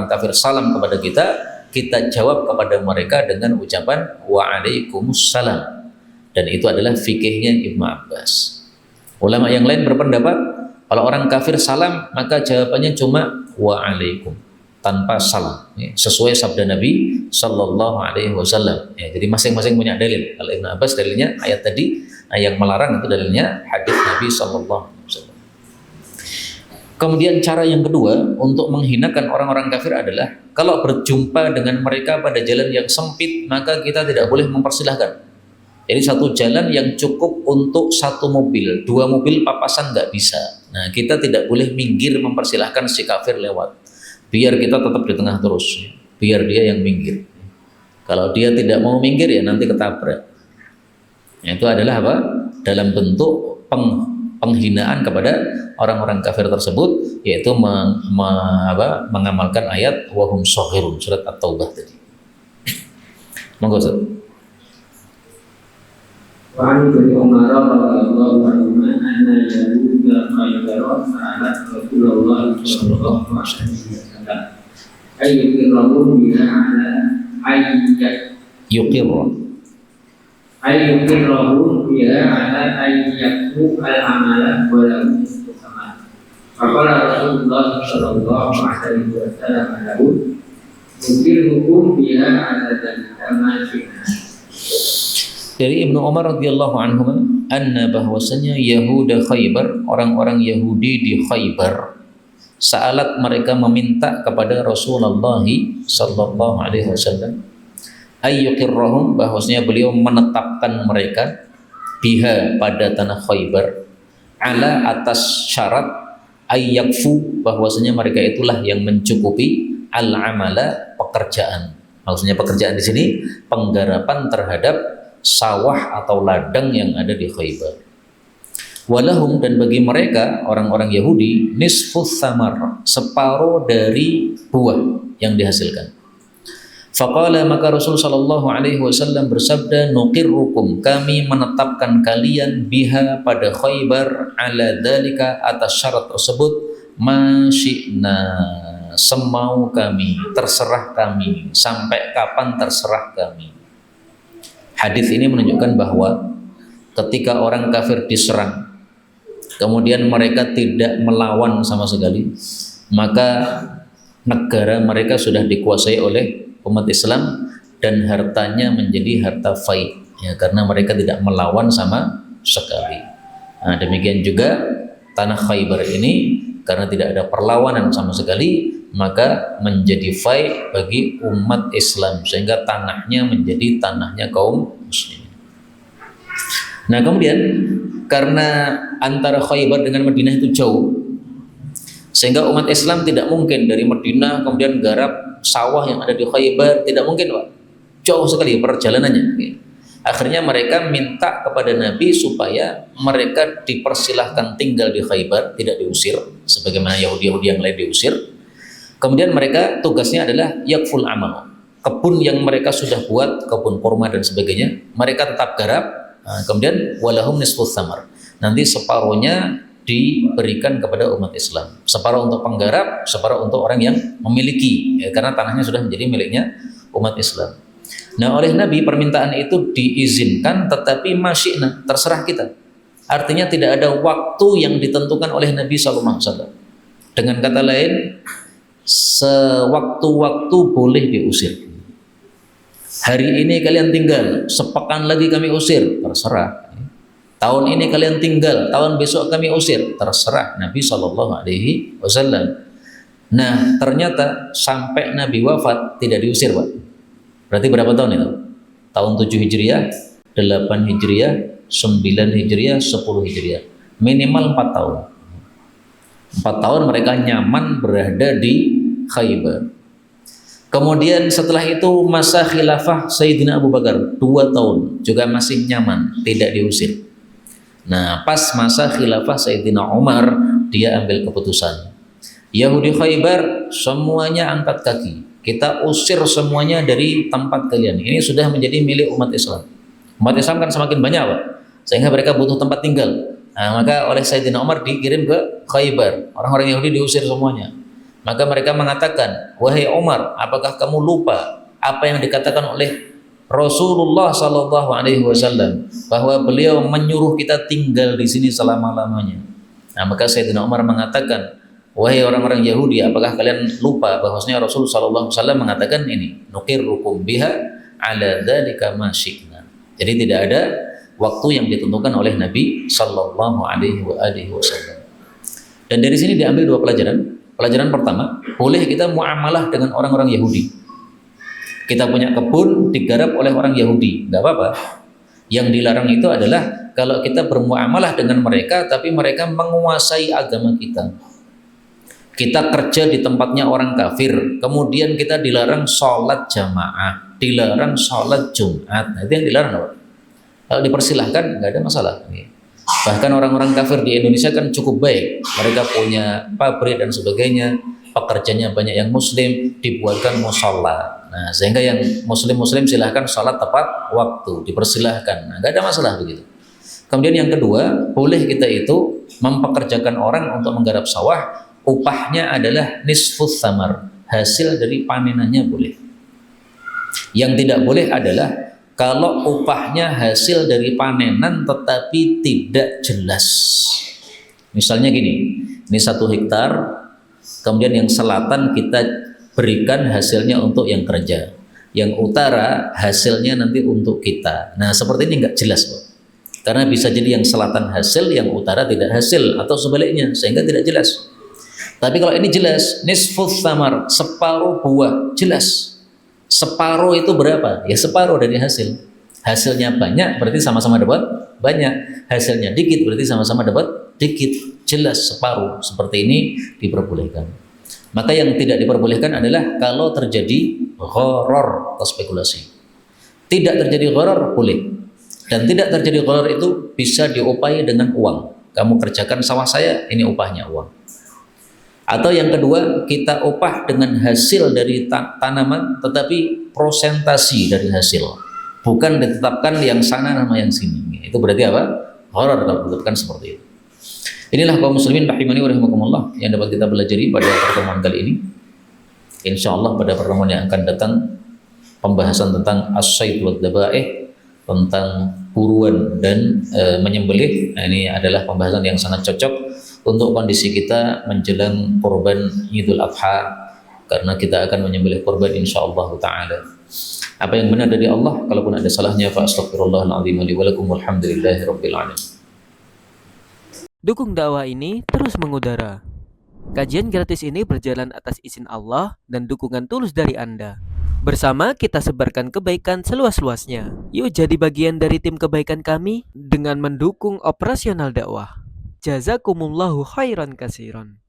kafir salam kepada kita, kita jawab kepada mereka dengan ucapan waalaikumsalam. Dan itu adalah fikihnya Ibnu Abbas. Ulama yang lain berpendapat kalau orang kafir salam maka jawabannya cuma waalaikum, tanpa salam, ya, sesuai sabda Nabi Sallallahu Alaihi Wasallam. Ya, jadi masing-masing punya dalil. Kalau Ibnu Abbas dalilnya ayat tadi, yang melarang itu dalilnya hadis Nabi Sallallahu Alaihi Wasallam. Kemudian cara yang kedua untuk menghinakan orang-orang kafir adalah kalau berjumpa dengan mereka pada jalan yang sempit, maka kita tidak boleh mempersilahkan. Jadi satu jalan yang cukup untuk satu mobil, 2 mobil papasan nggak bisa. Nah, kita tidak boleh minggir mempersilahkan si kafir lewat. Biar kita tetap di tengah terus, biar dia yang minggir. Kalau dia tidak mau minggir ya nanti ketabrak. Itu adalah apa? Dalam bentuk penghinaan kepada orang-orang kafir tersebut, yaitu mengamalkan ayat wahum sohirun, surat At-Taubah tadi. Monggo Ustaz. وعن ابن عمر رضي الله عنهما أن يهود خيبر سألت رسول الله صلى الله عليه وسلم أي يقرهم بها على Yuqir. أي يقرهم بها على أن يكتب العمل ولم يستسمع فقال رسول الله صلى الله عليه وسلم له يقرهم بها على ذلك ما شئنا. Dari Ibnu Umar radhiyallahu anhu, anna bahwasanya Yahuda Khaybar, orang-orang Yahudi di Khaybar, sa'alat mereka meminta kepada Rasulullah sallallahu alaihi wasallam ayyuqirrahum, bahwasanya beliau menetapkan mereka biha pada tanah Khaybar, ala atas syarat ayyakfu, bahwasanya mereka itulah yang mencukupi al-amala, pekerjaan. Maksudnya pekerjaan di sini penggarapan terhadap sawah atau ladang yang ada di Khaybar. Walahum, dan bagi mereka orang-orang Yahudi, nisfus samar, separuh dari buah yang dihasilkan. Faqala, maka Rasul sallallahu alaihi wasallam bersabda, nuqirrukum, kami menetapkan kalian biha pada Khaybar, ala dzalika, atas syarat tersebut, masyi'na, semau kami, terserah kami, sampai kapan terserah kami. Hadis ini menunjukkan bahwa ketika orang kafir diserang, kemudian mereka tidak melawan sama sekali, maka negara mereka sudah dikuasai oleh umat Islam dan hartanya menjadi harta fai, ya, karena mereka tidak melawan sama sekali. Nah, demikian juga tanah Khaybar ini karena tidak ada perlawanan sama sekali, maka menjadi fai bagi umat Islam, sehingga tanahnya menjadi tanahnya kaum muslimin. Nah, kemudian karena antara Khaybar dengan Madinah itu jauh, sehingga umat Islam tidak mungkin dari Madinah kemudian garap sawah yang ada di Khaybar, tidak mungkin, Pak. Jauh sekali perjalanannya. Akhirnya mereka minta kepada Nabi supaya mereka dipersilahkan tinggal di Khaybar, tidak diusir sebagaimana Yahudi-Yahudi yang lain diusir. Kemudian mereka tugasnya adalah yakful amal, kebun yang mereka sudah buat, kebun kurma dan sebagainya, mereka tetap garap. Nah, kemudian walahum nisfus samar, nanti separuhnya diberikan kepada umat Islam, separuh untuk penggarap, separuh untuk orang yang memiliki, ya, karena tanahnya sudah menjadi miliknya umat Islam. Nah, oleh Nabi permintaan itu diizinkan, tetapi masyi'na, terserah kita. Artinya tidak ada waktu yang ditentukan oleh Nabi SAW. Dengan kata lain, sewaktu-waktu boleh diusir. Hari ini kalian tinggal, sepekan lagi kami usir, terserah. Tahun ini kalian tinggal, tahun besok kami usir, terserah Nabi SAW. Nah, ternyata sampai Nabi wafat tidak diusir, Pak. Berarti berapa tahun itu? Tahun 7 Hijriah, 8 Hijriah, 9 Hijriah, 10 Hijriah. Minimal 4 tahun. 4 tahun mereka nyaman berada di Khaybar. Kemudian setelah itu masa khilafah Sayyidina Abu Bakar 2 tahun juga masih nyaman, tidak diusir. Nah, pas masa khilafah Sayyidina Umar, dia ambil keputusan, Yahudi Khaybar semuanya angkat kaki, kita usir semuanya dari tempat kalian, ini sudah menjadi milik umat Islam. Umat Islam kan semakin banyak, Pak, sehingga mereka butuh tempat tinggal. Nah, maka oleh Sayyidina Umar dikirim ke Khaybar. Orang-orang Yahudi diusir semuanya. Maka mereka mengatakan, wahai Umar, apakah kamu lupa apa yang dikatakan oleh Rasulullah Sallallahu Alaihi Wasallam bahwa beliau menyuruh kita tinggal di sini selama-lamanya. Nah, maka Sayyidina Umar mengatakan, wahai orang-orang Yahudi, apakah kalian lupa bahwasanya Rasul Sallallahu Alaihi Wasallam mengatakan ini, nuqirrukum biha ala dzalika ma syi'na. Jadi tidak ada waktu yang ditentukan oleh Nabi Sallallahu Alaihi Wasallam. Dan dari sini diambil dua pelajaran. Pelajaran pertama, boleh kita muamalah dengan orang-orang Yahudi. Kita punya kebun digarap oleh orang Yahudi, nggak apa-apa. Yang dilarang itu adalah kalau kita bermuamalah dengan mereka, tapi mereka menguasai agama kita. Kita kerja di tempatnya orang kafir, kemudian kita dilarang sholat jamaah, dilarang sholat Jumat. Nah, itu yang dilarang, apa? Kalau dipersilahkan, nggak ada masalah. Bahkan orang-orang kafir di Indonesia kan cukup baik. Mereka punya pabrik dan sebagainya, pekerjanya banyak yang muslim, dibuatkan musola. Nah, sehingga yang muslim-muslim silahkan sholat tepat waktu, dipersilahkan. Nah, nggak ada masalah begitu. Kemudian yang kedua, boleh kita itu mempekerjakan orang untuk menggarap sawah, upahnya adalah nisfus samar, hasil dari panenannya boleh. Yang tidak boleh adalah kalau upahnya hasil dari panenan tetapi tidak jelas. Misalnya gini, ini 1 hektar, kemudian yang selatan kita berikan hasilnya untuk yang kerja, yang utara hasilnya nanti untuk kita. Nah, seperti ini nggak jelas, Pak. Karena bisa jadi yang selatan hasil, yang utara tidak hasil, atau sebaliknya, sehingga tidak jelas. Tapi kalau ini jelas, nisfus samar, separuh buah, jelas. Separuh itu berapa? Ya separuh dari hasil. Hasilnya banyak berarti sama-sama dapat banyak, hasilnya dikit berarti sama-sama dapat dikit. Jelas separuh, seperti ini diperbolehkan. Maka yang tidak diperbolehkan adalah kalau terjadi gharar atau spekulasi. Tidak terjadi gharar boleh. Dan tidak terjadi gharar itu bisa diupayi dengan uang. Kamu kerjakan sawah saya, ini upahnya uang. Atau yang kedua, kita upah dengan hasil dari tanaman tetapi prosentasi dari hasil. Bukan ditetapkan yang sana sama yang sini. Itu berarti apa? Gharar kalau ditetapkan seperti itu. Inilah kaum muslimin rahimani wa rahimakumullah yang dapat kita pelajari pada pertemuan kali ini. Insyaallah pada pertemuan yang akan datang pembahasan tentang as-sayd wad dabaih, tentang buruan dan menyembelih. Nah, ini adalah pembahasan yang sangat cocok untuk kondisi kita menjelang kurban Idul Adha, karena kita akan menyembelih kurban insyaallah taala. Apa yang benar dari Allah, kalaupun ada salahnya fa astaghfirullahal azim li wa lakum walhamdulillahirabbil alamin. Dukung dakwah ini terus mengudara. Kajian gratis ini berjalan atas izin Allah dan dukungan tulus dari Anda. Bersama kita sebarkan kebaikan seluas-luasnya. Yuk jadi bagian dari tim kebaikan kami dengan mendukung operasional dakwah. Jazakumullahu khairan katsiran.